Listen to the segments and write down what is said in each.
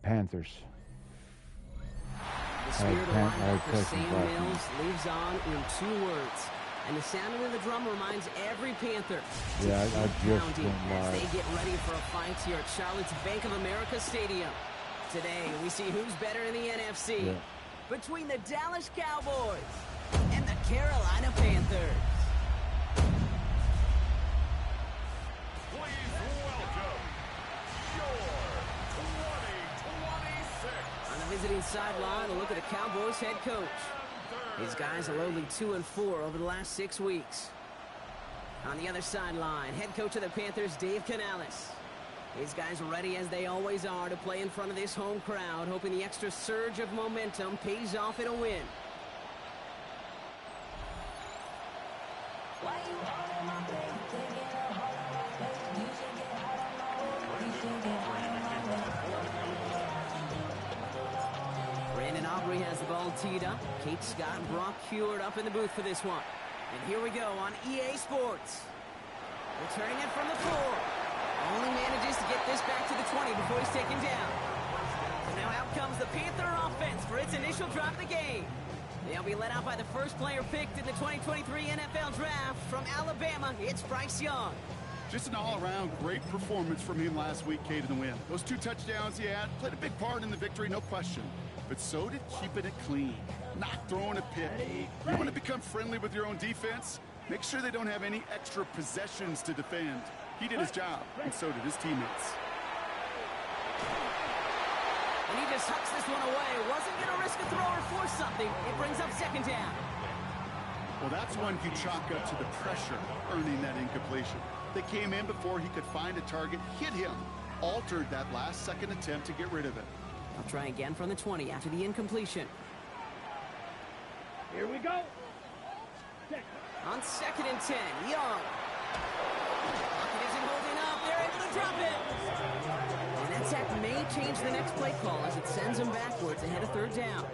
Panthers. The spirit of linebacker Sam Mills lives on in 2 words. And the sounding of the drum reminds every Panther to keep pounding as they get ready for a fight here at Charlotte's Bank of America Stadium. Today, we see who's better in the NFC between the Dallas Cowboys and the Carolina Panthers. Please welcome your 2026. On the visiting sideline, a look at the Cowboys head coach. These guys are lowly 2-4 over the last 6 weeks. On the other sideline, head coach of the Panthers, Dave Canales. These guys are ready as they always are to play in front of this home crowd, hoping the extra surge of momentum pays off in a win. Aubrey has the ball teed up. Kate Scott and Brock Heward up in the booth for this one. And here we go on EA Sports. Returning it from the 4. Only manages to get this back to the 20 before he's taken down. So now out comes the Panther offense for its initial drive of the game. They'll be led out by the first player picked in the 2023 NFL Draft from Alabama. It's Bryce Young. Just an all-around great performance from him last week, Kate, in the win. Those 2 touchdowns he had played a big part in the victory, no question. But so did keeping it clean, not throwing a pick. You want to become friendly with your own defense? Make sure they don't have any extra possessions to defend. He did his job, and so did his teammates. And he just hucks this one away. Wasn't going to risk a throw or force something. It brings up second down. Well, that's one you chalk up to the pressure earning that incompletion. They came in before he could find a target, hit him, altered that last-second attempt to get rid of it. I'll try again from the 20 after the incompletion. Here we go. On 2nd and 10, Young. Pocket isn't holding up. They're able to drop it. And that sack may change the next play call as it sends them backwards ahead of 3rd down.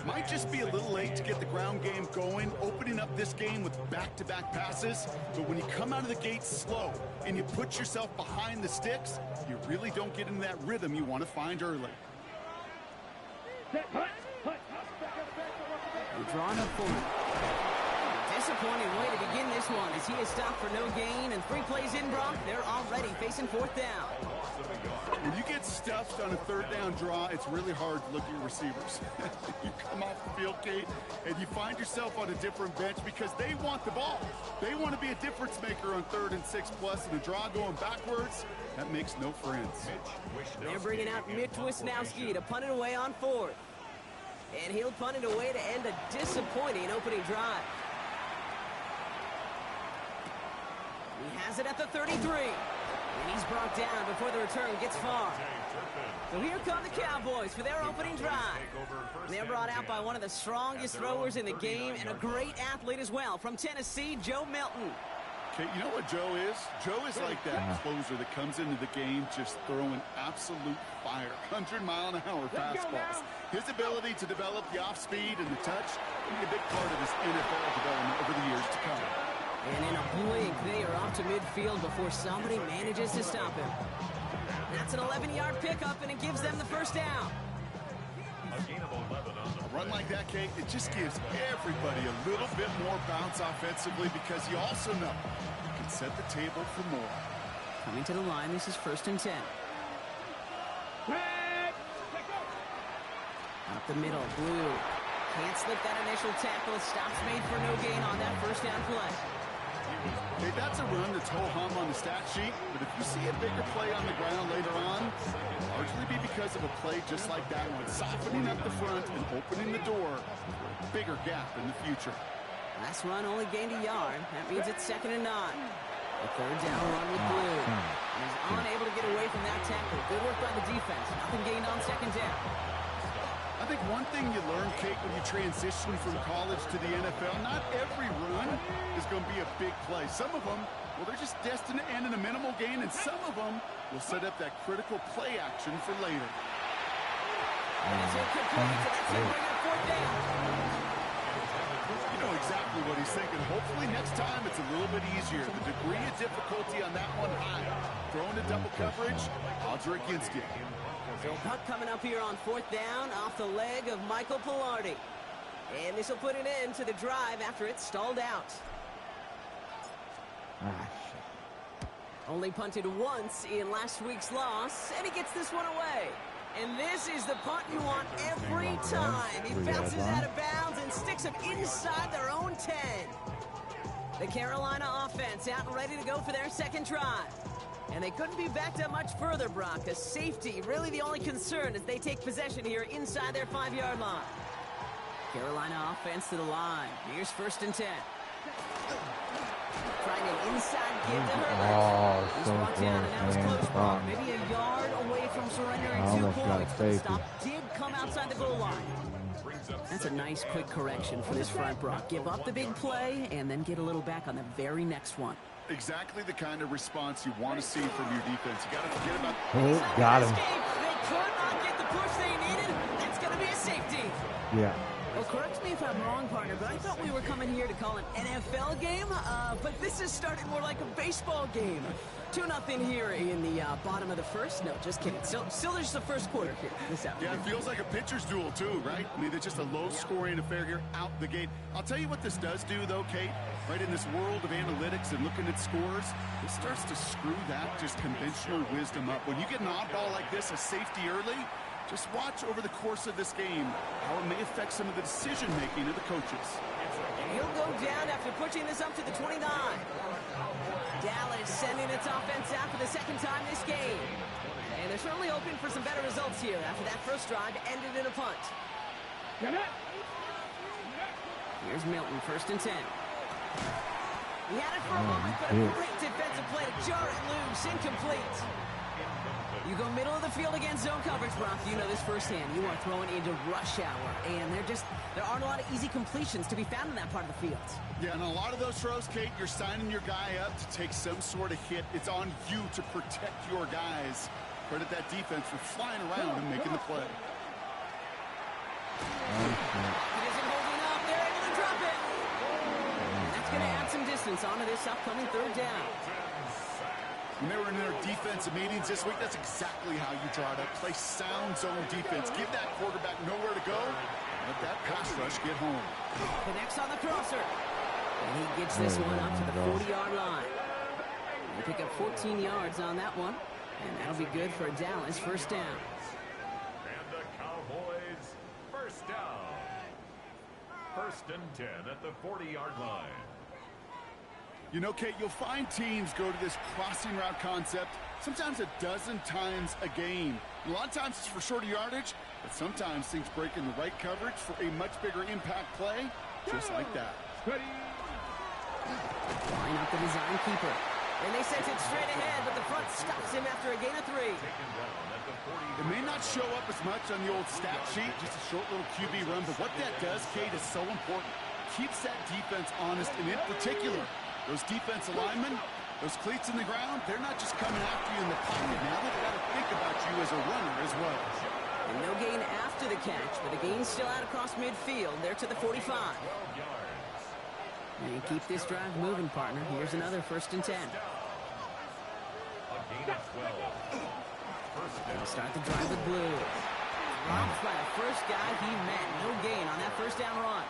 Might just be a little late to get the ground game going, opening up this game with back-to-back passes. But when you come out of the gate slow and you put yourself behind the sticks, you really don't get into that rhythm you want to find early. Drawn up for him. Disappointing way to begin this one as he is stopped for no gain, and 3 plays in, Brock. They're already facing 4th down. When you get stuffed on a 3rd down draw, it's really hard to look at your receivers. You come off the field, Kate, and you find yourself on a different bench because they want the ball. They want to be a difference maker on 3rd and 6 plus, and a draw going backwards, that makes no friends. They're bringing out Mitch Wisnowski to punt it away on 4th. And he'll punt it away to end a disappointing opening drive. He has it at the 33. And he's brought down before the return gets far. So here come the Cowboys for their opening drive. They're brought out by one of the strongest throwers in the game and a great athlete as well from Tennessee, Joe Milton. Okay, you know what Joe is? Joe is like that closer that comes into the game just throwing absolute fire. 100-mile-an-hour fastballs. His ability to develop the off-speed and the touch will be a big part of his NFL development over the years to come. And in a blink, they are off to midfield before somebody manages to stop him. That's an 11-yard pickup, and it gives them the 1st down. A run like that, Kate, it just gives everybody a little bit more bounce offensively because you also know you can set the table for more. Coming to the line, this is 1st and 10. Up the middle, Blue. Can't slip that initial tackle. Stops made for no gain on that 1st down play. Hey, that's a run that's ho-hum on the stat sheet, but if you see a bigger play on the ground later on, it'll largely be because of a play just like that one, softening up the front and opening the door for a bigger gap in the future. Last run only gained a yard. That means it's 2nd and 9. The 3rd down run with Blue. He's unable to get away from that tackle. Good work by the defense. Nothing gained on 2nd down. I think one thing you learn, Kate, when you transition from college to the NFL, not every run is going to be a big play. Some of them, well, they're just destined to end in a minimal gain, and some of them will set up that critical play action for later. You know exactly what he's thinking. Hopefully next time it's a little bit easier. The degree of difficulty on that one high. Throwing to double coverage, odds are against you. So puck coming up here on 4th down off the leg of Michael Pilardi. And this will put an end to the drive after it stalled out. Ah, shit. Only punted once in last week's loss, and he gets this one away. And this is the punt you want every time. He bounces out of bounds and sticks them inside their own 10. The Carolina offense out and ready to go for their second drive. And they couldn't be backed up much further, Brock. A safety, really the only concern as they take possession here inside their 5-yard line. Carolina offense to the line. Here's 1st and 10. Trying an inside give to Herbert. He's brought down, and that was close, Brock. Maybe a yard away from surrendering 2 points. But the stop did come outside the goal line. That's a nice quick correction for this front, Brock. Give up the big play and then get a little back on the very next one. Exactly the kind of response you want to see from your defense. You got to forget about... Oh, got him. They could not get the push they needed. That's going to be a safety. Yeah. Well, correct me if I'm wrong, partner, but I thought we were coming here to call an NFL game. But this is starting more like a baseball game. 2-0 here in the bottom of the first. No, just kidding. Still there's the first quarter here. Yeah, it feels like a pitcher's duel, too, right? I mean, it's just a low-scoring affair here out the gate. I'll tell you what this does do, though, Kate. Right in this world of analytics and looking at scores, it starts to screw that just conventional wisdom up. When you get an oddball like this, a safety early, just watch over the course of this game how it may affect some of the decision-making of the coaches. And he'll go down after pushing this up to the 29. Dallas sending its offense out for the second time this game. And they're certainly hoping for some better results here after that first drive ended in a punt. Here's Milton, 1st and 10. He had it for a moment, but a great defensive play to jar it loose, incomplete. You go middle of the field against zone coverage, Brock. You know this firsthand. You are throwing into rush hour, and there aren't a lot of easy completions to be found in that part of the field. Yeah, and a lot of those throws, Kate, you're signing your guy up to take some sort of hit. It's on you to protect your guys. Credit that defense for flying around and making the play. He isn't holding up. They're able to drop it. That's going to add some distance onto this upcoming 3rd down. When they were in their defensive meetings this week, that's exactly how you draw it up. Play sound zone defense. Give that quarterback nowhere to go. Let that pass rush get home. Connects on the crosser. And he gets this one up to the 40-yard line. They pick up 14 yards on that one. And that'll be good for Dallas. 1st down. And the Cowboys, 1st down. 1st and 10 at the 40-yard line. You know, Kate, you'll find teams go to this crossing route concept sometimes a dozen times a game. A lot of times it's for shorter yardage, but sometimes things break in the right coverage for a much bigger impact play, just like that. Line up the design keeper. And they sent it straight ahead, but the front stops him after a gain of 3. It may not show up as much on the old stat sheet, just a short little QB run, but what that does, Kate, is so important. Keeps that defense honest, and in particular, those defensive linemen, those cleats in the ground, they're not just coming after you in the pocket. Now they've got to think about you as a runner as well. And no gain after the catch, but the gain's still out across midfield. They're to the 45. And keep this drive moving, partner. Here's another 1st and 10. They'll start the drive with blue. Robbed by the first guy he met. No gain on that 1st down run.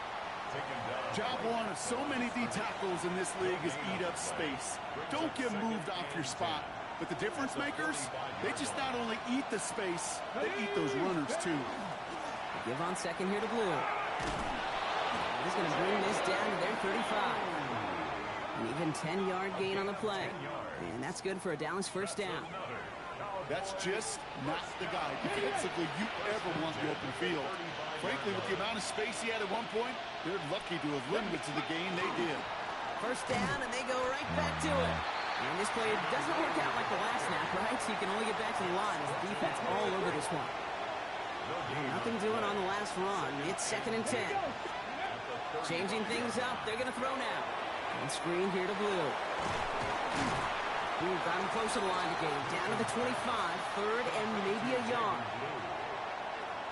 Job one of so many D tackles in this league is eat up space. Don't get moved off your spot. But the difference makers, they just not only eat the space, they eat those runners too. They give on 2nd here to blue. He's going to bring this down to their 35. An even 10-yard gain on the play. And that's good for a Dallas 1st down. That's just not the guy defensively you ever want the open field. Frankly, with the amount of space he had at one point, they're lucky to have limited to the gain they did. 1st down, and they go right back to it. And this play doesn't work out like the last snap, right? So you can only get back to the line as the defense all over this one. And nothing doing on the last run. It's 2nd and 10. Changing things up. They're going to throw now. And screen here to blue. Ooh, got him close to the line to gain. Down to the 25. 3rd and maybe a yard.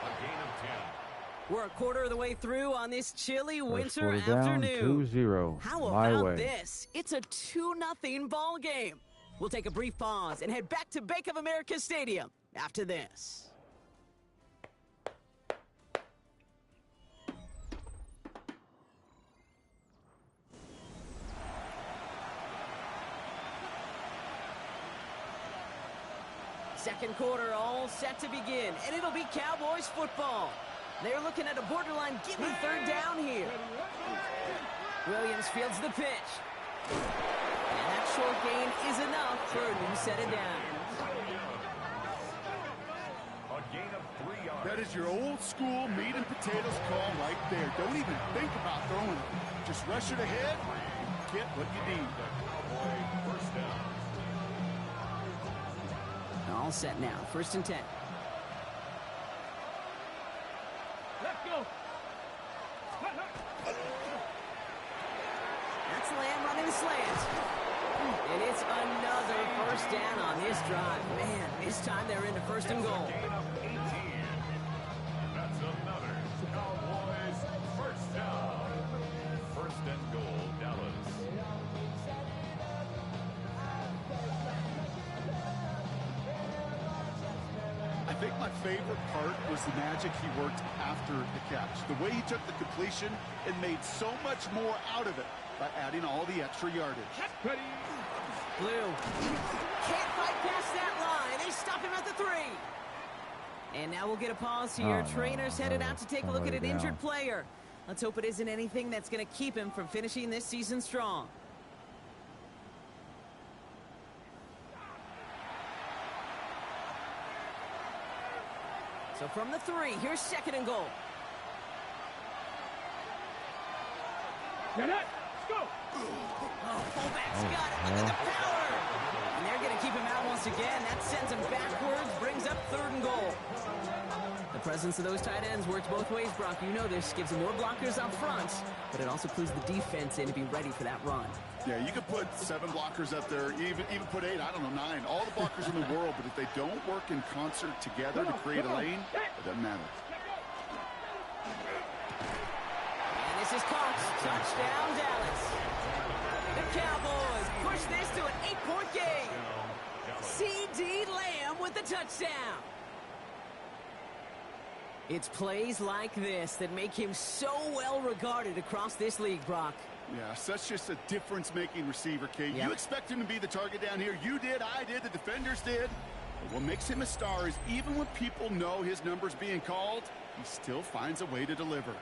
A gain of 10. We're a quarter of the way through on this chilly winter First quarter down, afternoon. 2-0. How My about way. this? It's a 2-0 ball game. We'll take a brief pause and head back to Bank of America Stadium after this. Second quarter all set to begin, and it'll be Cowboys football. They're looking at a borderline gimme third down here. Williams fields the pitch. And that short gain is enough for a new set of downs. A gain of 3 yards. That is your old school meat and potatoes call right there. Don't even think about throwing it. Just rush it ahead and get what you need. Cowboy first down. All set now, 1st and 10. Let's go. That's Lamb running the slant. And it's another 1st down on this drive. Man, this time they're into 1st and goal. Gain of 18. That's another Cowboys first down. 1st and goal, Dallas. I think my favorite part was the magic he worked after the catch. The way he took the completion and made so much more out of it by adding all the extra yardage. Ready. Blue can't fight past that line. They stop him at the 3. And now we'll get a pause here. Oh, Trainer's no. headed out to take a look at an Somebody injured down. player. Let's hope it isn't anything that's going to keep him from finishing this season strong. So from the 3, here's 2nd and goal. Get it. Let's go. Oh, fullback's got it. Look at the power. And they're going to keep him out once again. That sends him backwards, brings up 3rd and goal. The presence of those tight ends works both ways, Brock. You know this. Gives them more blockers up front, but it also clues the defense in to be ready for that run. Yeah, you could put 7 blockers up there, even put 8, I don't know, 9. All the blockers in the world, but if they don't work in concert together to create a lane, it doesn't matter. And this is caught. Touchdown, Dallas. The Cowboys push this to an 8-point game. C.D. Lamb with the touchdown. It's plays like this that make him so well regarded across this league, Brock. Yeah, such just a difference-making receiver, Kate. Yep. You expect him to be the target down here. You did, I did, the defenders did. But what makes him a star is even when people know his number's being called, he still finds a way to deliver.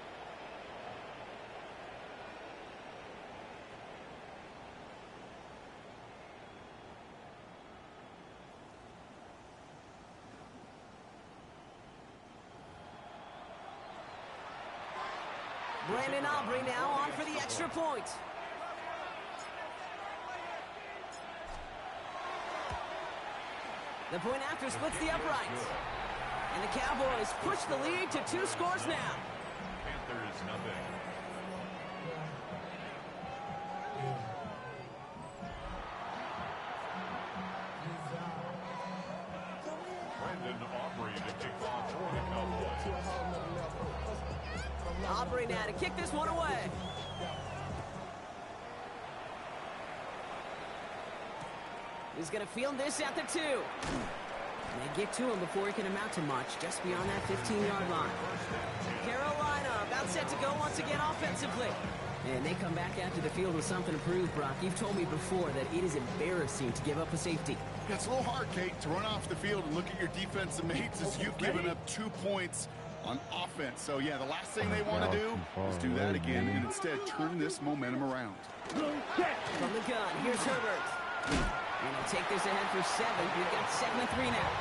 Brandon Aubrey now on for the extra point. The point after splits the uprights. And the Cowboys push the lead to 2 scores now. Panthers nothing. Brandon Aubrey to kick off for the Cowboys. Aubrey now to kick this one away. He's going to field this at the 2. And they get to him before he can amount to much, just beyond that 15-yard line. Carolina about set to go once again offensively. And they come back after the field with something to prove, Brock. You've told me before that it is embarrassing to give up a safety. Yeah, it's a little hard, Kate, to run off the field and look at your defensive mates as you've given up 2 points on offense. So, yeah, the last thing they want to do is do that again and instead turn this momentum around. From the gun, here's Herbert. And he'll take this ahead for 7. We've got 2nd and 3 now.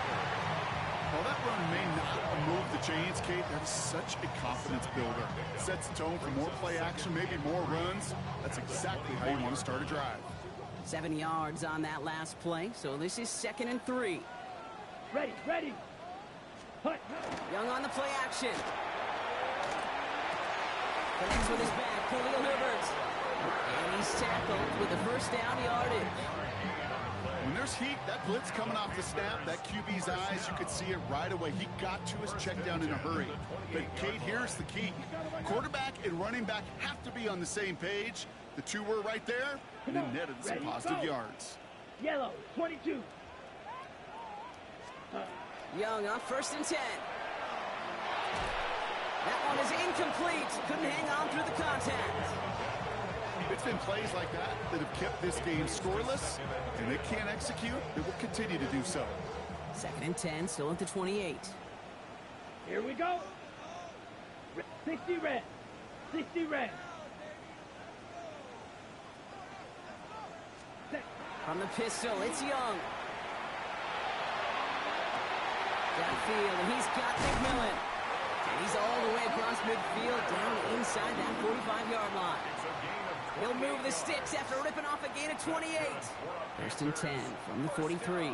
While that run may not move the chains, Kate, that's such a confidence builder. It sets the tone for more play action, maybe more runs. That's exactly how you want to start a drive. 7 yards on that last play, so this is 2nd and 3. Ready. Ready. Hut. Young on the play action. Connects with his back, Khalil Herbert. And he's tackled with the 1st down yardage. When there's heat, that blitz coming off the snap, that QB's eyes, you could see it right away. He got to his check down in a hurry. But, Kate, here's the key. Quarterback and running back have to be on the same page. The 2 were right there, and it netted some positive yards. Yellow. 22. Young on 1st and 10. That one is incomplete. Couldn't hang on through the contact. It's been plays like that that have kept this game scoreless, and they can't execute. They will continue to do so. Second and 10, still at the 28. Here we go. 60 red. 60 red. From the pistol, it's Young. Downfield, and he's got McMillan. And he's all the way across midfield, down inside that 45-yard line. He'll move the sticks after ripping off a gain of 28. First and 10 from the 43.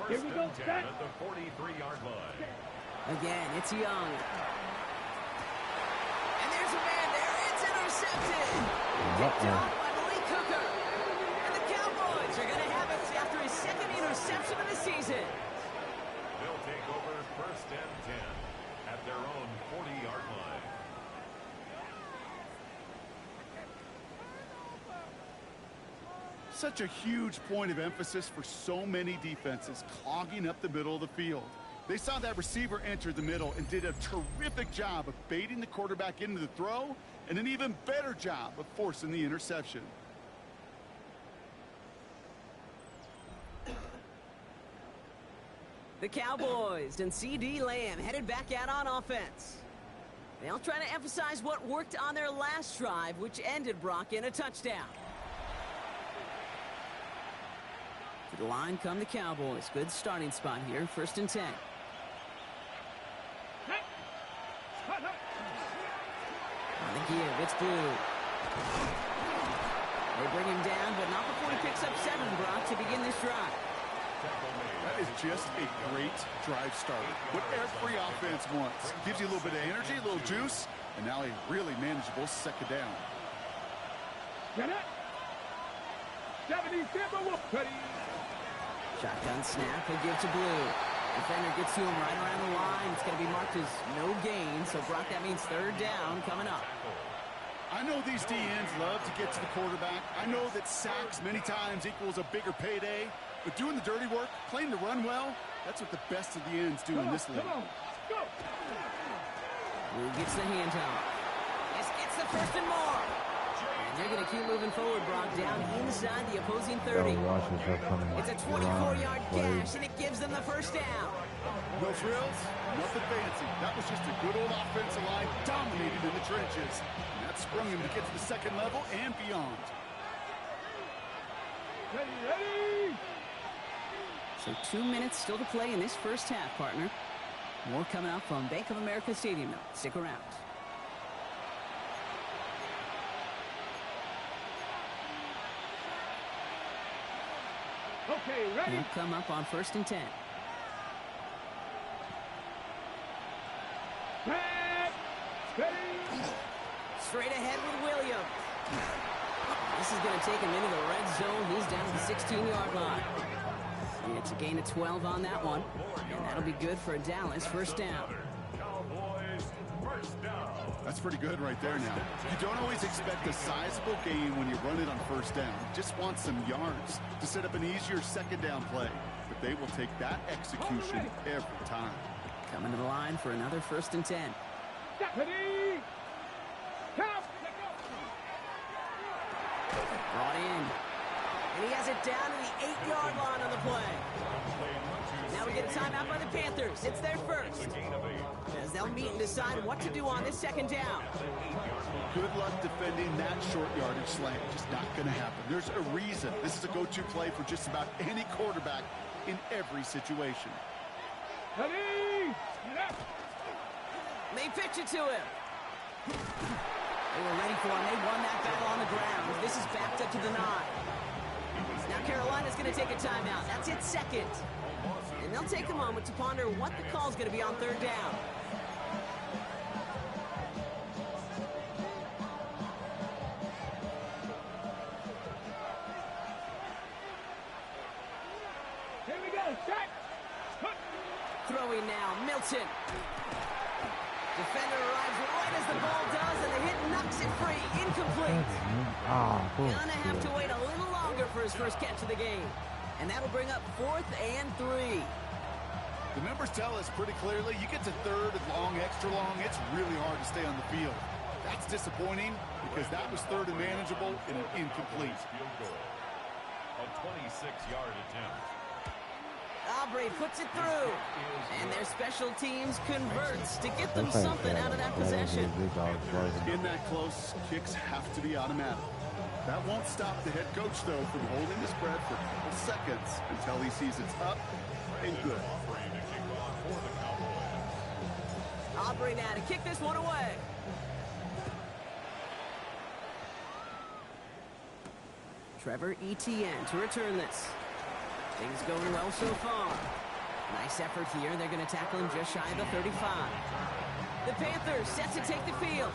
Here we go, set. At the 43-yard line. Again, it's Young. And there's a man there. It's intercepted. Picked off by Malik Hooker. And the Cowboys are going to have it after his second interception of the season. They'll take over first and 10 at their own 40-yard line. Such a huge point of emphasis for so many defenses, clogging up the middle of the field. They saw that receiver enter the middle and did a terrific job of baiting the quarterback into the throw, and an even better job of forcing the interception. The Cowboys and C.D. Lamb headed back out on offense. They'll try to emphasize what worked on their last drive, which ended Brock in a touchdown. To the line come the Cowboys. Good starting spot here, first and 10. On the give, it's Blue. They bring him down, but not before he picks up 7, Brock, to begin this drive. That is just a great drive starter. What every offense wants. Gives you a little bit of energy, a little juice, and now a really manageable second down. Get it. 70 ready. Shotgun snap, he'll give to Blue. Defender gets to him right around the line. It's going to be marked as no gain, so Brock, that means third down coming up. I know these DNs love to get to the quarterback. I know that sacks many times equals a bigger payday, but doing the dirty work, playing the run well, that's what the best of the ends do in this league. Come on. Go. Blue gets the handoff. This gets the first and more. And they're going to keep moving forward, Brock, down inside the opposing 30. It's a 24-yard gash, and it gives them the first down. No frills, nothing fancy. That was just a good old offensive line dominated in the trenches. And that sprung him to get to the second level and beyond. Ready. So 2 minutes still to play in this first half, partner. More coming up from Bank of America Stadium, though. Stick around. Okay, ready. They'll come up on first and 10. Back. Ready. Straight ahead with Williams. This is going to take him into the red zone. He's down to the 16-yard line. It's a gain of 12 on that one. And that'll be good for a Dallas first down. Cowboys first down. That's pretty good right there now. You don't always expect a sizable gain when you run it on first down. Just want some yards to set up an easier second down play. But they will take that execution every time. Coming to the line for another first and 10. Ready. Count. Brought in. And he has it down to the 8-yard line on the play. Now we get a timeout by the Panthers. It's their first. As they'll meet and decide what to do on this second down. Good luck defending that short yardage slant. Just not going to happen. There's a reason this is a go-to play for just about any quarterback in every situation. Ready. They pitch it to him. They were ready for him. They won that battle on the ground. This is backed up to the 9. Now Carolina's going to take a timeout. That's its second. And they'll take a moment to ponder what the call's going to be on third down. Here we go. Set. Throwing now, Milton. Defender arrives right as the ball does, and the hit knocks it free. Incomplete. Gonna have to wait a little longer for his first catch of the game. And that'll bring up 4th and 3. The numbers tell us pretty clearly, you get to third and long, extra long, it's really hard to stay on the field. That's disappointing because that was third and manageable and an incomplete. Field goal. A 26-yard attempt. Aubrey puts it through. And their special teams converts to get them something out of that possession. In that close, kicks have to be automatic. That won't stop the head coach, though, from holding the spread for a couple seconds until he sees it's up and good. Aubrey now to kick this one away. Trevor Etienne to return this. Things going well so far. Nice effort here. They're going to tackle him just shy of the 35. The Panthers set to take the field.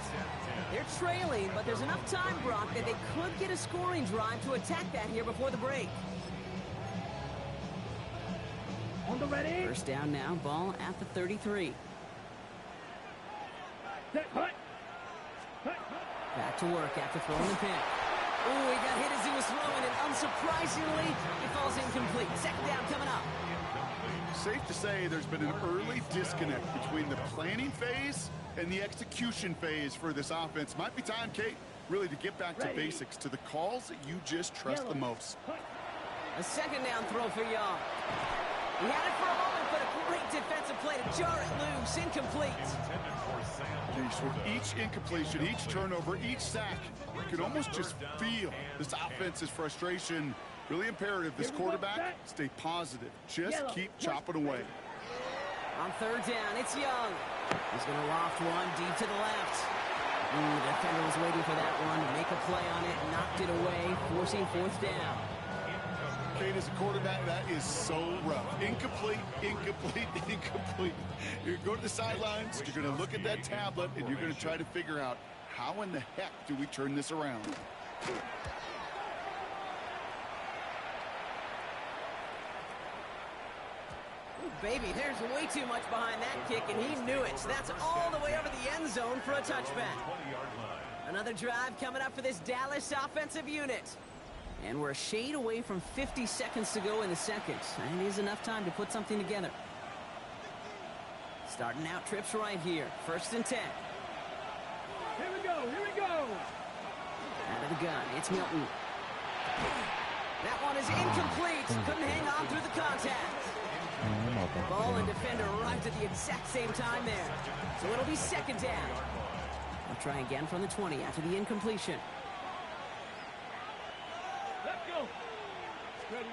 They're trailing, but there's enough time, Brock, that they could get a scoring drive to attack that here before the break. On the ready. First down now, ball at the 33. Set, hut. Back to work after throwing the pick. Ooh, he got hit as he was throwing, and unsurprisingly, it falls incomplete. Second down coming up. Safe to say there's been an early disconnect between the planning phase and the execution phase for this offense. Might be time, Kate, really to get back to basics, to the calls that you just trust the most. A second down throw for Young. He had it for a moment, but a great defensive play to jar it loose. Incomplete. Geez, with each incompletion, each turnover, each sack, you can almost just feel this offense's frustration. Really imperative this quarterback stay positive. Just keep chopping away. On third down, it's Young. He's going to loft one deep to the left. The defender was waiting for that one to make a play on it, knocked it away, forcing fourth down. Kate, as a quarterback, that is so rough. Incomplete, incomplete, incomplete. You're going to the sidelines, you're going to look at that tablet, and you're going to try to figure out how in the heck do we turn this around. Baby, there's way too much behind that kick, and he knew it. So that's all the way over the end zone for a touchback. Another drive coming up for this Dallas offensive unit. And we're a shade away from 50 seconds to go in the second. And it is enough time to put something together. Starting out trips right here. First and 10. Here we go, here we go. Out of the gun, it's Milton. That one is incomplete. Couldn't hang on through the contact. Ball and defender arrived at the exact same time there. So it'll be second down. I'll try again from the 20 after the incompletion. Let's go. Ready,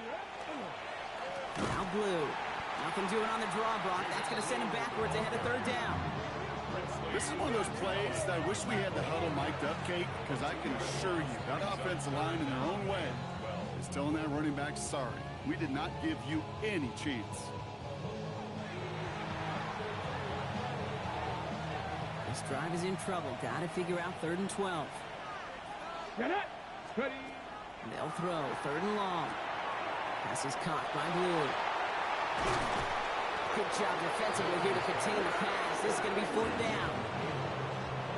Now Blue. Nothing doing on the draw, Brock. That's going to send him backwards ahead of third down. This is one of those plays that I wish we had the huddle mic'd up, Kate, because I can assure you that offensive line in their own way is telling that running back, sorry, we did not give you any chance. This drive is in trouble. Got to figure out third and 12. Get it. Ready. They'll throw third and long. Pass is caught by Blue. Good job defensively here to contain the pass. This is going to be fourth down.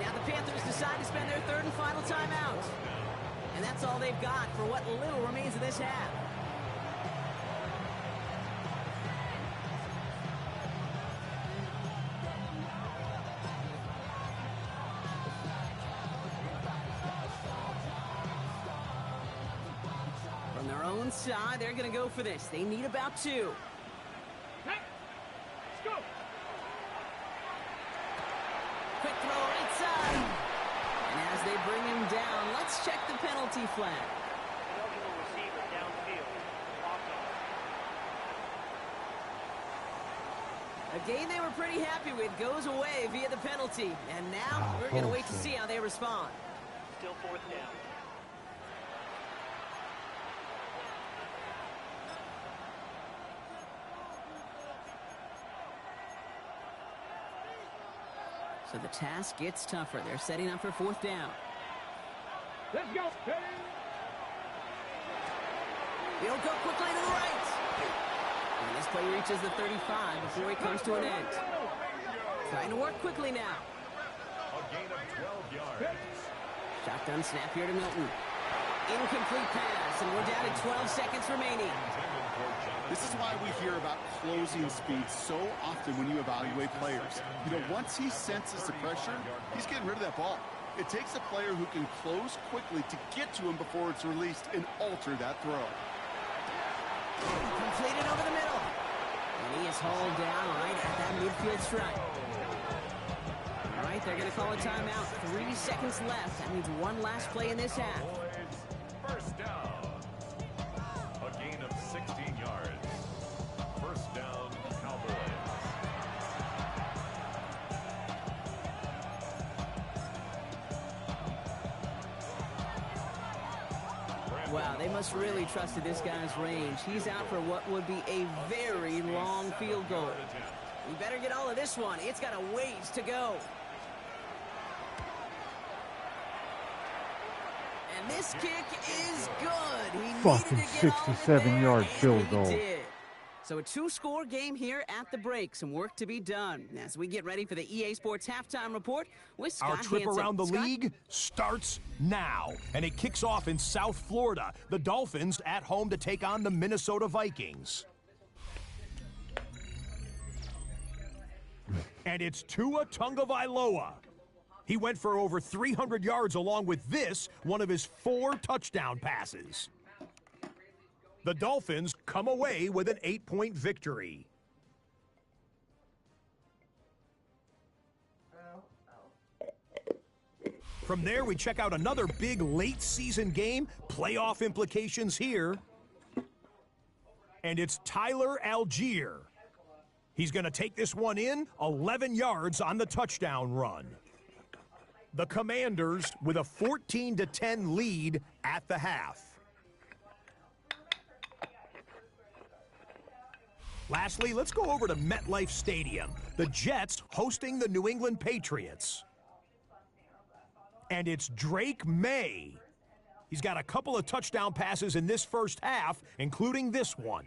Now the Panthers decide to spend their third and final timeout. And that's all they've got for what little remains of this half. From their own side, they're going to go for this. They need about 2. Hey. Let's go. Quick throw right side. And as they bring him down, let's check the penalty flag. Eligible receiver downfield. A game they were pretty happy with goes away via the penalty. And now we're going to wait to see how they respond. Still fourth down. So the task gets tougher. They're setting up for fourth down. Let's go. Ready. He'll go quickly to the right. And this play reaches the 35 before he comes to an end. Trying to work quickly now. A gain of 12 yards. Shotgun snap here to Milton. Incomplete pass, and we're down to 12 seconds remaining. This is why we hear about closing speed so often when you evaluate players. You know, once he senses the pressure, he's getting rid of that ball. It takes a player who can close quickly to get to him before it's released and alter that throw. Completed over the middle. hauled down right at that midfield stripe. All right, they're going to call a timeout. 3 seconds left. That means one last play in this half. First down. A gain of 16 yards. First down, Cowboys. Wow, they must really trusted this guy's range. He's out for what would be a very long field goal. We better get all of this one. It's got a ways to go. And this kick is good. He Fucking needed to get all of it 67-yard there, field and goal. he did. So a 2-score game here at the break. Some work to be done as we get ready for the EA Sports halftime report with Scott Our trip Hansen. around the Scott? league starts now, and it kicks off in South Florida. The Dolphins at home to take on the Minnesota Vikings. And it's Tua Tagovailoa. He went for over 300 yards along with this, one of his 4 touchdown passes. The Dolphins come away with an 8-point victory. From there, we check out another big late-season game. Playoff implications here. And it's Tyler Algier. He's going to take this one in, 11 yards on the touchdown run. The Commanders with a 14-10 lead at the half. Lastly, let's go over to MetLife Stadium. The Jets hosting the New England Patriots. And it's Drake May. He's got a couple of touchdown passes in this first half, including this one.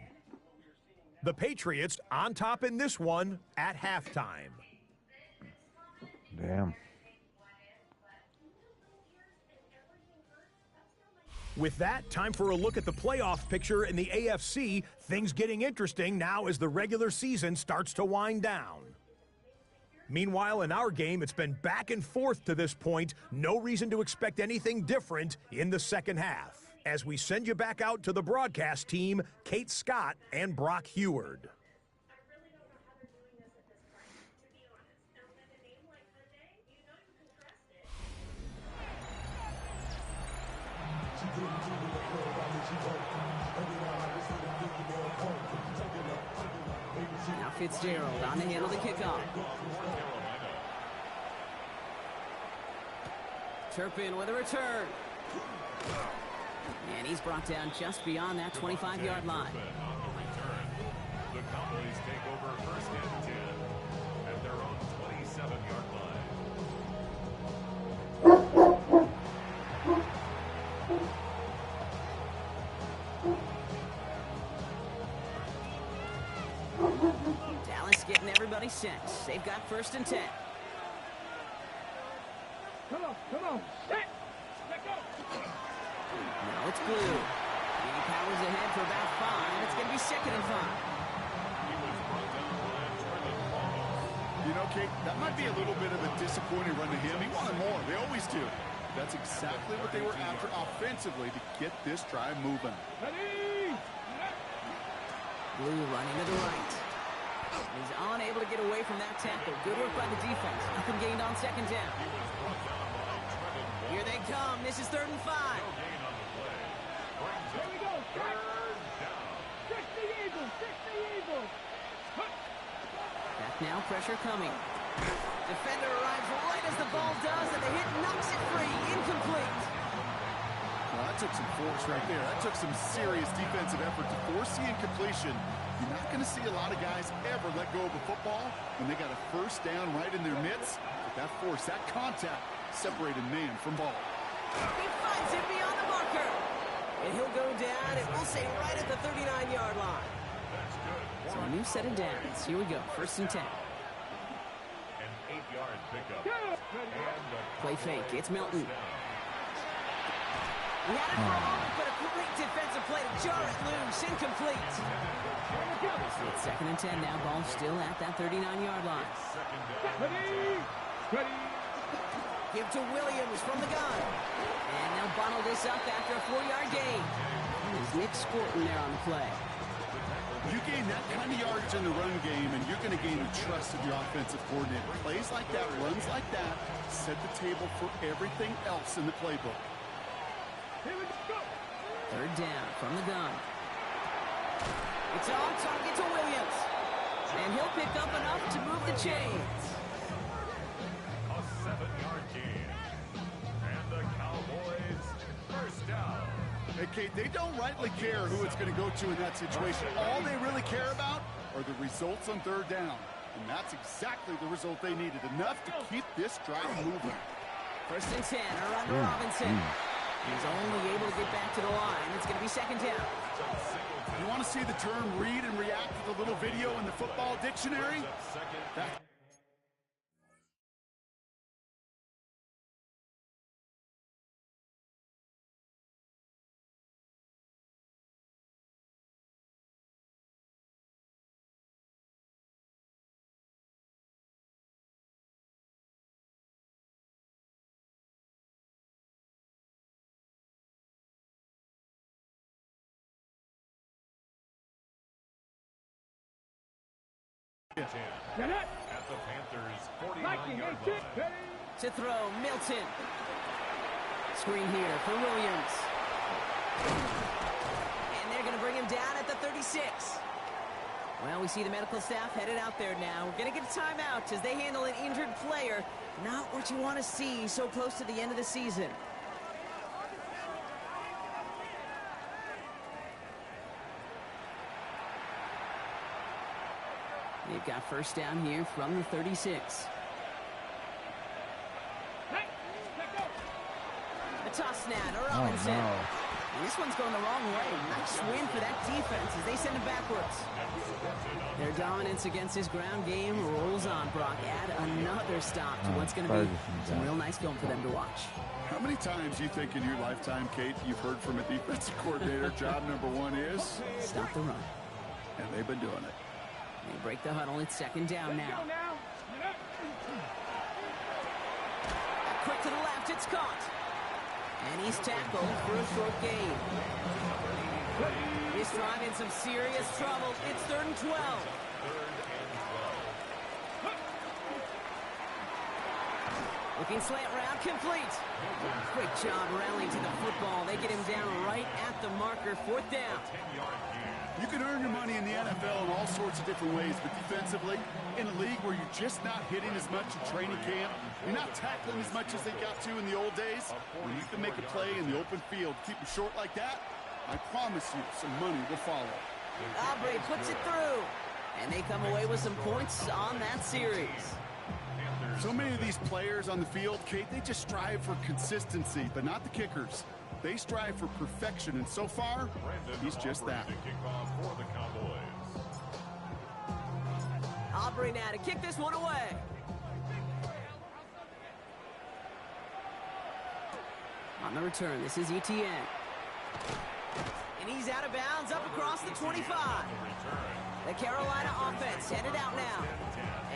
The Patriots on top in this one at halftime. Damn. With that, time for a look at the playoff picture in the AFC. Things getting interesting now as the regular season starts to wind down. Meanwhile, in our game, it's been back and forth to this point. No reason to expect anything different in the second half. As we send you back out to the broadcast team, Kate Scott and Brock Heward. Now Fitzgerald on the handle to kick off. Turpin with a return. And he's brought down just beyond that 25-yard line. The Cowboys take over first and 10 at their own 27-yard line. Dallas getting everybody set. They've got first and 10. Come on, set, let go. Now it's Blue. He powers ahead for about 5. It's going to be second and 5. You know, Kate, that might be a little bit of a disappointing run to him. He wanted more. They always do. That's exactly what they were after offensively to get this drive moving. Ready, Blue running to the right. He's unable to get away from that tackle. Good work by the defense. Nothing gained on second down. Here they come. This is 3rd and 5. here we go, strike. Strike the Eagles, strike the Eagles. Back now, pressure coming. Defender arrives right as the ball does, and the hit knocks it free. Incomplete. Well, that took some force right there. That took some serious defensive effort to force the incompletion. You're not going to see a lot of guys ever let go of the football when they got a first down right in their midst. But that force, that contact, separated man from ball. He finds it beyond the marker. And he'll go down, and we'll say right at the 39-yard line. So a new set of downs. Here we go, 1st and 10. An 8-yard pickup. Play fake, it's Milton. He had it for a moment, but a great defensive play to jar it loose. Incomplete. It's 2nd and 10 now. Ball still at that 39-yard line. Ready. Give to Williams from the gun. And they'll bottle this up after a 4-yard gain. There's Nick Sporton there on the play. You gain that kind of yardage in the run game, and you're going to gain the trust of your offensive coordinator. Plays like that, runs like that, set the table for everything else in the playbook. Here we go. Third down from the gun. It's on target to Williams. And he'll pick up enough to move the chains. A 7-yard gain. And the Cowboys first down. Hey, Kate, they don't rightly care who it's going to go to in that situation. All they really care about are the results on third down. And that's exactly the result they needed. Enough to keep this drive moving. First and 10, around Robinson. He's only able to get back to the line. It's going to be second down. You want to see the term read and react to the little video in the football dictionary? At the Panthers' 49-yard line. To throw, Milton. Screen here for Williams. And they're going to bring him down at the 36. Well, we see the medical staff headed out there now. We're going to get a timeout as they handle an injured player. Not what you want to see so close to the end of the season. They've got first down here from the 36. A toss now to Robinson. Oh, no. And this one's going the wrong way. Nice win for that defense as they send him backwards. Their dominance against his ground game rolls on, Brock. Add another stop to what's going to be some real nice film for them to watch. How many times do you think in your lifetime, Kate, you've heard from a defensive coordinator, job number one is? Stop the run. And they've been doing it. They break the huddle. It's second down now. Quick to the left. It's caught. And he's tackled for a short gain. This drive in some serious trouble. It's 3rd and 12. Looking slant route, complete. Great job rallying to the football. They get him down right at the marker. 4th down. You can earn your money in the NFL in all sorts of different ways, but defensively, in a league where you're just not hitting as much in training camp, you're not tackling as much as they got to in the old days, when you can make a play in the open field, keep them short like that, I promise you some money will follow. Aubrey puts it through, and they come away with some points on that series. So many of these players on the field, Kate, they just strive for consistency, but not the kickers. They strive for perfection, and so far, he's just that. Aubrey now to kick this one away. On the return, this is Etienne. And he's out of bounds up across the 25. The Carolina offense headed out now.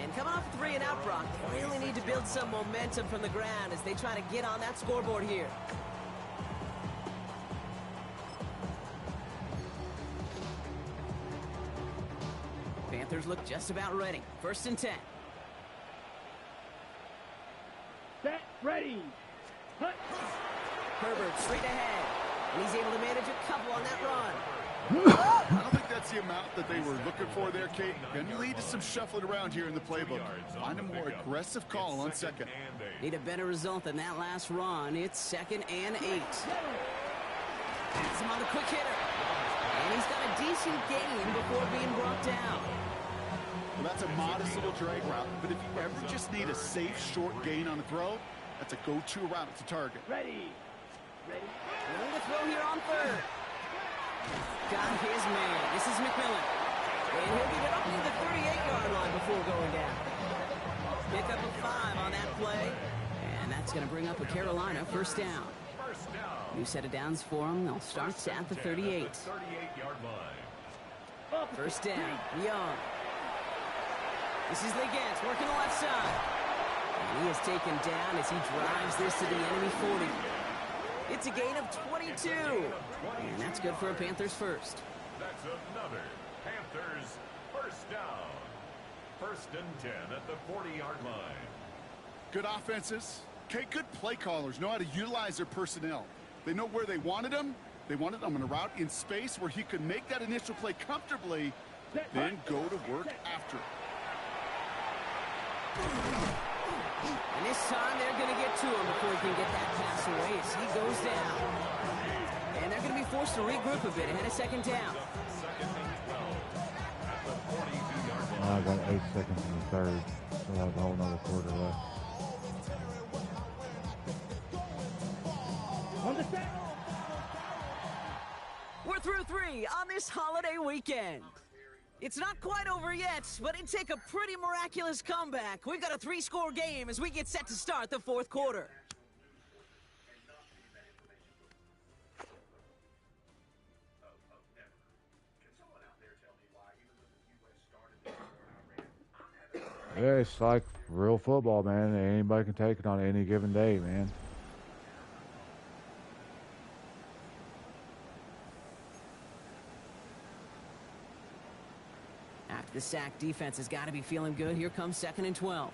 And coming off 3 and out, Brock, they really need to build some momentum from the ground as they try to get on that scoreboard here. Panthers look just about ready. 1st and 10. Set, ready. Hut. Herbert straight ahead. And he's able to manage a couple on that run. I don't think that's the amount that they were looking for there, Kate. Going to lead to some shuffling around here in the playbook. Find a more aggressive call on 2nd. Need a better result than that last run. It's 2nd and 8. That's him on the quick hitter. And he's got a decent gain before being brought down. Well, that's a modest little drag route, but if you ever just need a safe, short gain on a throw, that's a go-to route to target. Ready. Ready. Willing to throw here on 3rd. Got his man. This is McMillan. And he'll get it up to the 38-yard line before going down. Pick up a 5 on that play. And that's going to bring up a Carolina 1st down. New set of downs for them. They'll start at the 38. 38-yard line. 1st down. Young. This is Legance working the left side. And he is taken down as he drives this to the enemy 40. It's a gain of 22. And that's good for a Panthers 1st. That's another Panthers, first down. First and 10 at the 40-yard line. Good offenses. Okay, good play callers know how to utilize their personnel. They know where they wanted them. They wanted them on a route in space where he could make that initial play comfortably, then go to work after it. And this time they're going to get to him before he can get that pass away as he goes down. And they're going to be forced to regroup a bit ahead of second down. Second and 12 at the 42-yard line. I got 8 seconds in the third. So I have a whole nother quarter left. On the set. We're through 3 on this holiday weekend. It's not quite over yet, but it'd take a pretty miraculous comeback. We've got a 3-score game as we get set to start the 4th quarter. Yeah, it's like real football, man. Anybody can take it on any given day, man. After the sack, defense has got to be feeling good. Here comes 2nd and 12.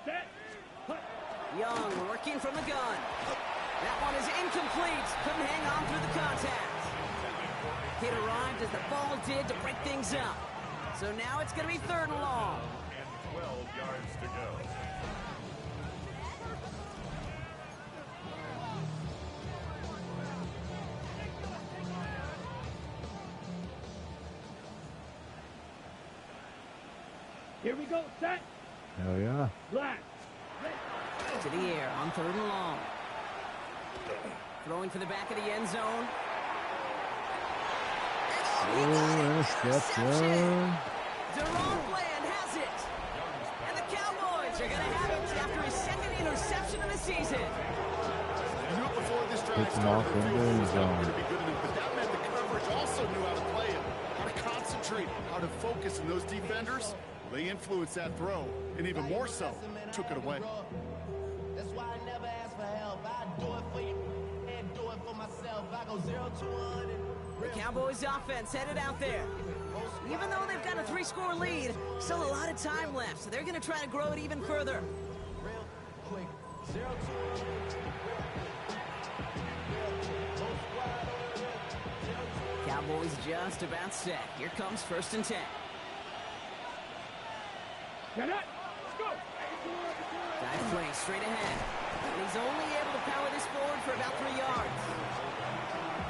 Set. Young working from the gun. That one is incomplete. Couldn't hang on through the contact. Hit arrived as the ball did to break things up. So now it's going to be 3rd and long. And 12 yards to go. Here we go. Set. Hell yeah. Black. To the air on 3rd and long. Throwing to the back of the end zone. Interception. Deron Bland has it. And the Cowboys are going to have it after his 2nd interception of the season. You knew it before this drive Gets him off started. The in field the was end not going zone. to be good enough, but that meant the coverage also knew how to play it, how to concentrate, how to focus, and those defenders, they influenced that throw, and even more so, took it away. That's why I never ask for help. I do it for you and do it for myself. I go 0 to 1. The Cowboys offense headed out there. Even though they've got a 3-score lead, still a lot of time left, so they're going to try to grow it even further. Real quick. 0 to 1. Cowboys just about set. Here comes 1st and 10. Get it. Let's go. Dive play straight ahead. And he's only able to power this forward for about 3 yards.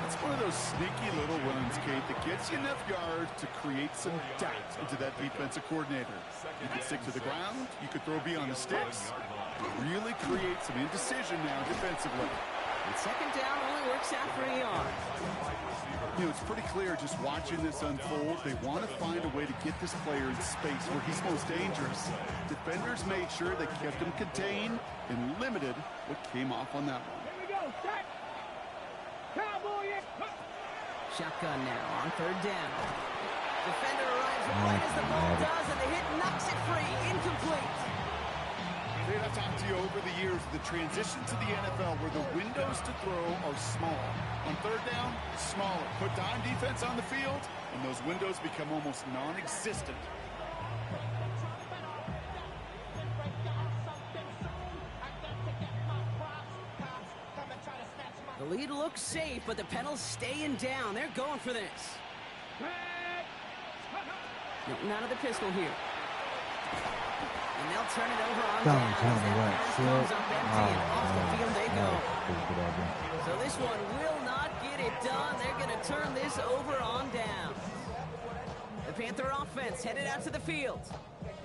It's one of those sneaky little runs, Kate, that gets you enough yards to create some doubt into that defensive coordinator. You could stick to the ground, you could throw beyond the sticks, really create some indecision now defensively. And 2nd down only works out 3 yards. You know, it's pretty clear just watching this unfold, they want to find a way to get this player in space where he's most dangerous. Defenders made sure they kept him contained and limited what came off on that one. Here we go. Set. Cowboy. Shotgun now on 3rd down. Defender arrives right as the ball does, and the hit knocks it free. Incomplete. Dave, I've talked to you over the years of the transition to the NFL where the windows to throw are small. On 3rd down, smaller. Put dime defense on the field, and those windows become almost non-existent. The lead looks safe, but the pedals staying down. They're going for this. Nothing out of the pistol here. And they'll turn it over on down. Comes up empty and off the field they go. So this one will not get it done. They're going to turn this over on down. The Panther offense headed out to the field.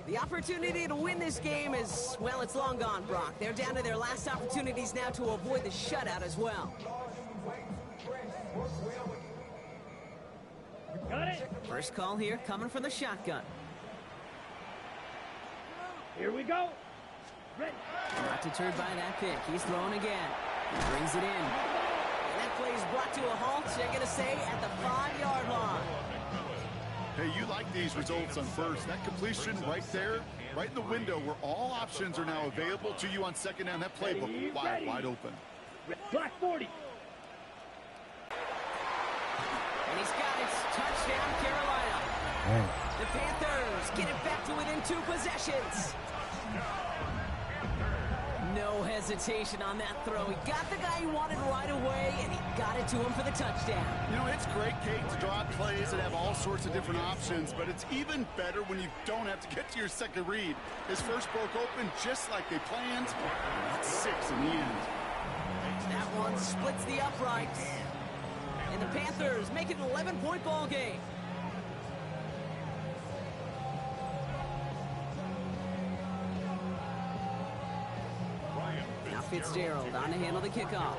The opportunity to win this game is, well, it's long gone, Brock. They're down to their last opportunities now to avoid the shutout as well. Got it. First call here coming from the shotgun. Here we go. Ready. Not deterred by that pick. He's throwing again. He brings it in. And that play is brought to a halt, they're going to say, at the 5-yard line. Hey, you like these results on first. That completion right there, right in the window where all options are now available to you on 2nd down. That playbook wide open. Black 40. And he's got it. Touchdown, Carolina. Dang. The Panthers get it back to within 2 possessions. No hesitation on that throw. He got the guy he wanted right away, and he got it to him for the touchdown. You know, it's great, Kate, to draw up plays and have all sorts of different options, but it's even better when you don't have to get to your second read. His first broke open just like they planned. That's 6 in the end. That one splits the uprights. And the Panthers make it an 11-point ball game. Now Fitzgerald on to handle the kickoff.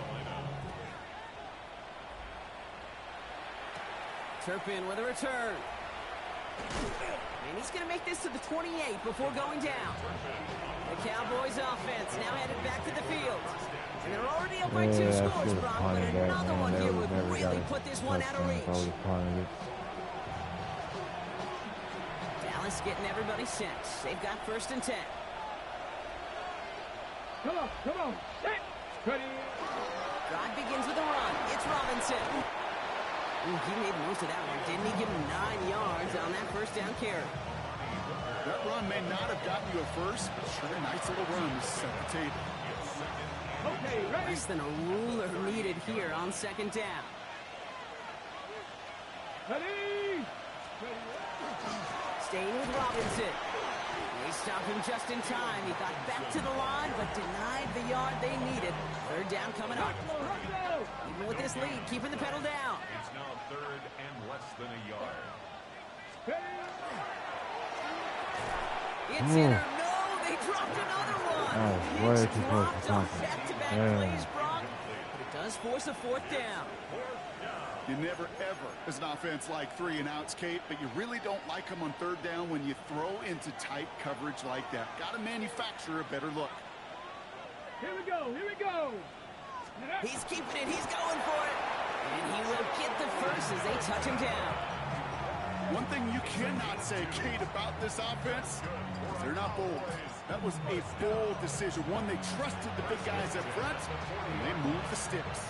Turpin with a return. And he's going to make this to the 28 before going down. The Cowboys offense now headed back to the field. And they're already up by 2 scores, Brock, but another one here would really put this one out of reach. Dallas getting everybody set. They've got 1st and 10. Come on. Set. Ready. Drive begins with a run. It's Robinson. Ooh, he made the most of that one, didn't he? Give him 9 yards on that 1st down carry. That run may not have gotten you a first, but sure, a nice little run to set the table. Okay, ready. Less than a ruler needed here on 2nd down. Ready. Staying with Robinson. They stopped him just in time. He got back to the line, but denied the yard they needed. 3rd down coming up. Even with this lead, keeping the pedal down. It's now 3rd and less than a yard. It's in or no, they dropped another one. Oh, way It's too close dropped for on something. back-to-back Yeah. plays, Brock. But it does force a 4th down. You never, ever, as an offense, like 3 and outs, Kate, but you really don't like them on 3rd down when you throw into tight coverage like that. Got to manufacture a better look. Here we go. He's keeping it. He's going for it. And he will get the first as they touch him down. One thing you cannot say, Kate, about this offense is they're not bold. That was a bold decision. One, they trusted the big guys up front, and they moved the sticks.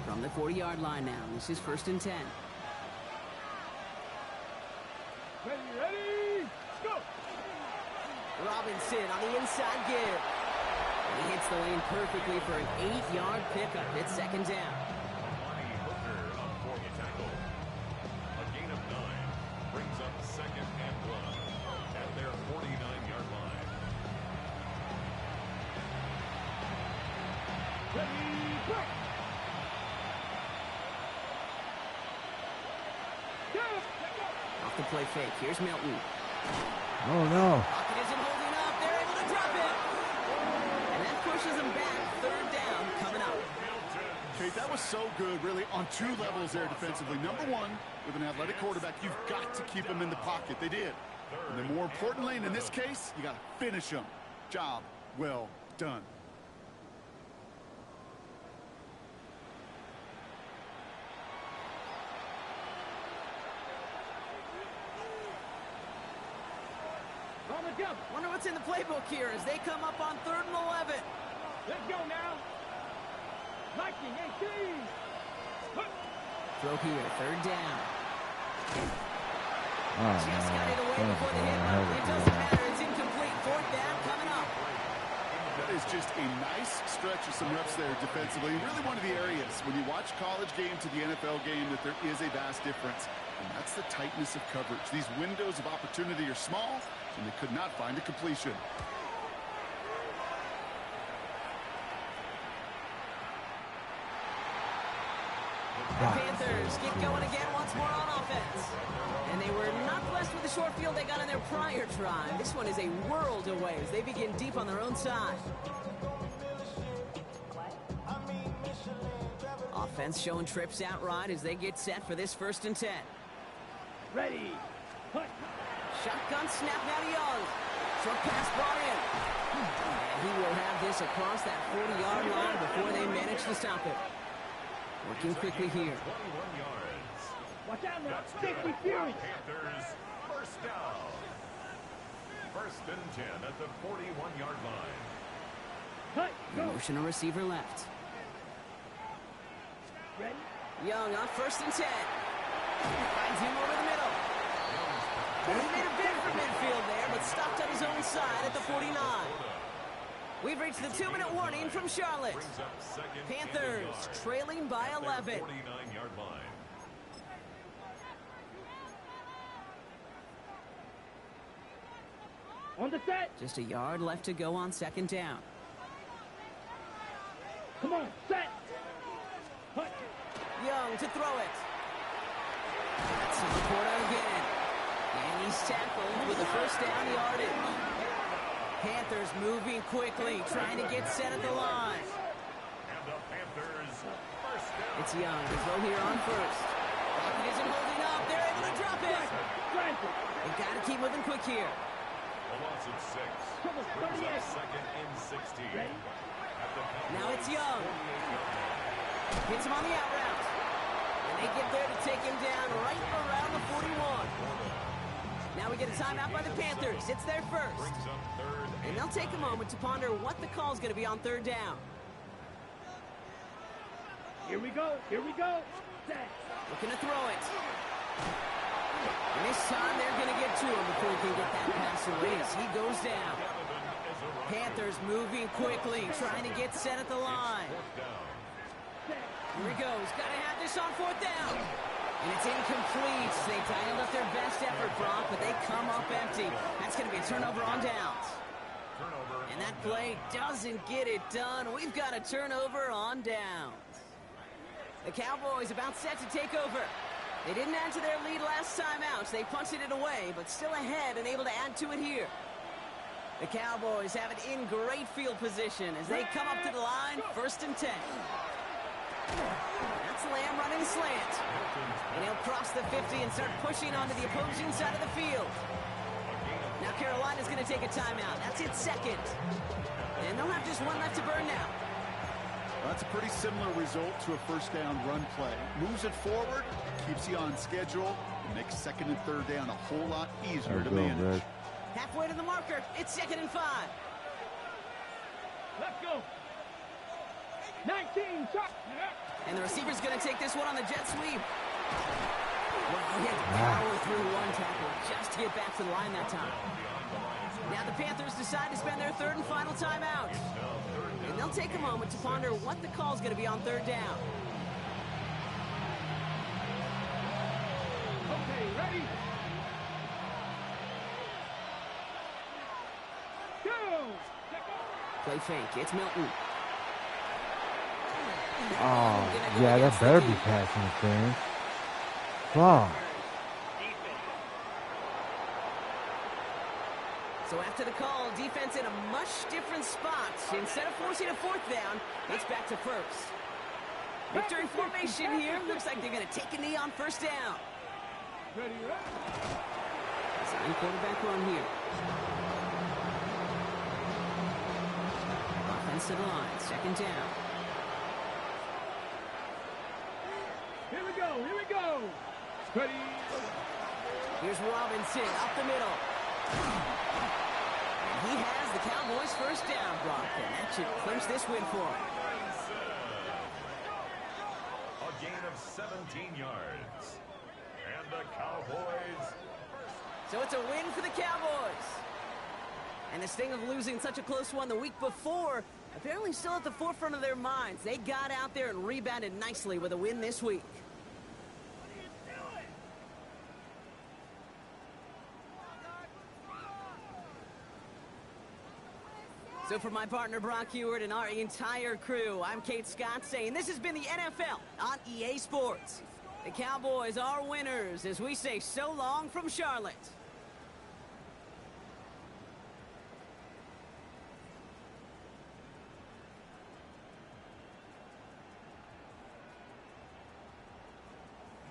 From the 40-yard line now, this is 1st and 10. Ready, go! Robinson on the inside give. He hits the lane perfectly for an 8-yard pickup. It's 2nd down. On 4th tackle. A gain of 9 brings up 2nd and 1 at their 49-yard line. Ready, go! Off the play fake. Here's Milton. Oh, no. Pocket isn't holding up. They're able to drop it. And that pushes them back. 3rd down coming up. Kate, that was so good, really, on 2 levels there defensively. Number 1, with an athletic quarterback, you've got to keep him in the pocket. They did. And then more importantly, and in this case, you got to finish him. Job well done. Wonder what's in the playbook here as they come up on 3rd and 11. Let's go now. Lightning 18. Throw here, 3rd down. Oh, Just got it away man. before the hit mark. It doesn't matter. It's incomplete. 4th down coming up. That is just a nice stretch of some reps there defensively. Really one of the areas when you watch college game to the NFL game that there is a vast difference. And that's the tightness of coverage. These windows of opportunity are small, and they could not find a completion. The Panthers get going again once more on offense. And they were not blessed with the short field they got on their prior drive. This one is a world away as they begin deep on their own side. Offense showing trips out right as they get set for this 1st and 10. Ready. Shotgun snap now to Young. Short pass brought in. And he will have this across that 40-yard line before they manage to stop it. Working quickly here. 21 yards. Watch out now. That's Safety good. Fury. Panthers, 1st down. 1st and 10 at the 41-yard line. Cut. Go. Motion a receiver left. Ready. Young on 1st and 10. Finds him over the middle. He made a bid for midfield there, but stopped on his own side at the 49. We've reached the 2-minute warning from Charlotte. Panthers trailing by 11. 49-yard line. On the set. Just a yard left to go on second down. Come on, set. Hut. Young to throw it. That's Laporta again. And he's tackled with a first down yardage. Panthers moving quickly, trying to get set at the line. And the Panthers first down. It's Young to throw here on first. It isn't holding up. They're able to drop it. They've got to keep moving quick here. A loss of 6. Brings up second and 16. Now it's Young. Hits him on the out route. And they get there to take him down right around the 41. Now we get a timeout by the Panthers. It's their first. Brings up third. And they'll take a moment to ponder what the call is going to be on third down. Here we go. Here we go. Set. Looking to throw it. And this time they're going to get to him before he can get that pass away as he goes down. Panthers moving quickly, trying to get set at the line. Here he goes. Got to have this on fourth down. And it's incomplete. They dialed up their best effort, Brock, but they come up empty. That's going to be a turnover on downs. And that play doesn't get it done. We've got a turnover on downs. The Cowboys about set to take over. They didn't add to their lead last time out. They punted it away, but still ahead and able to add to it here. The Cowboys have it in great field position as they come up to the line, 1st and 10. That's Lamb running slant. And he'll cross the 50 and start pushing onto the opposing side of the field. Now Carolina's going to take a timeout. That's its second. And they'll have just one left to burn now. That's a pretty similar result to a first down run play. Moves it forward, keeps you on schedule, and makes second and third down a whole lot easier to manage. Halfway to the marker, it's 2nd and 5. Let's go. 19, shot. And the receiver's going to take this one on the jet sweep. Well, he had to power through one tackle just to get back to the line that time. Now the Panthers decide to spend their 3rd and final timeout. And they'll take a moment to ponder what the call is going to be on 3rd down. Okay, ready? Go! Play fake. It's Milton. Oh, yeah, that better be passing the thing. Fuck. So after the call, defense in a much different spot. Instead of forcing a 4th down, it's back to 1st. Victory formation here. Looks like they're going to take a knee on 1st down. Ready, Sign quarterback run here. Offensive line, 2nd down. Here we go. Here we go. Ready. Here's Robinson up the middle. He has the Cowboys' 1st down, Brock, and that should clinch this win for him. A gain of 17 yards. And the Cowboys. So it's a win for the Cowboys. And the sting of losing such a close one the week before, apparently still at the forefront of their minds. They got out there and rebounded nicely with a win this week. So for my partner Brock Ewart and our entire crew, I'm Kate Scott saying this has been the NFL on EA Sports. The Cowboys are winners as we say so long from Charlotte.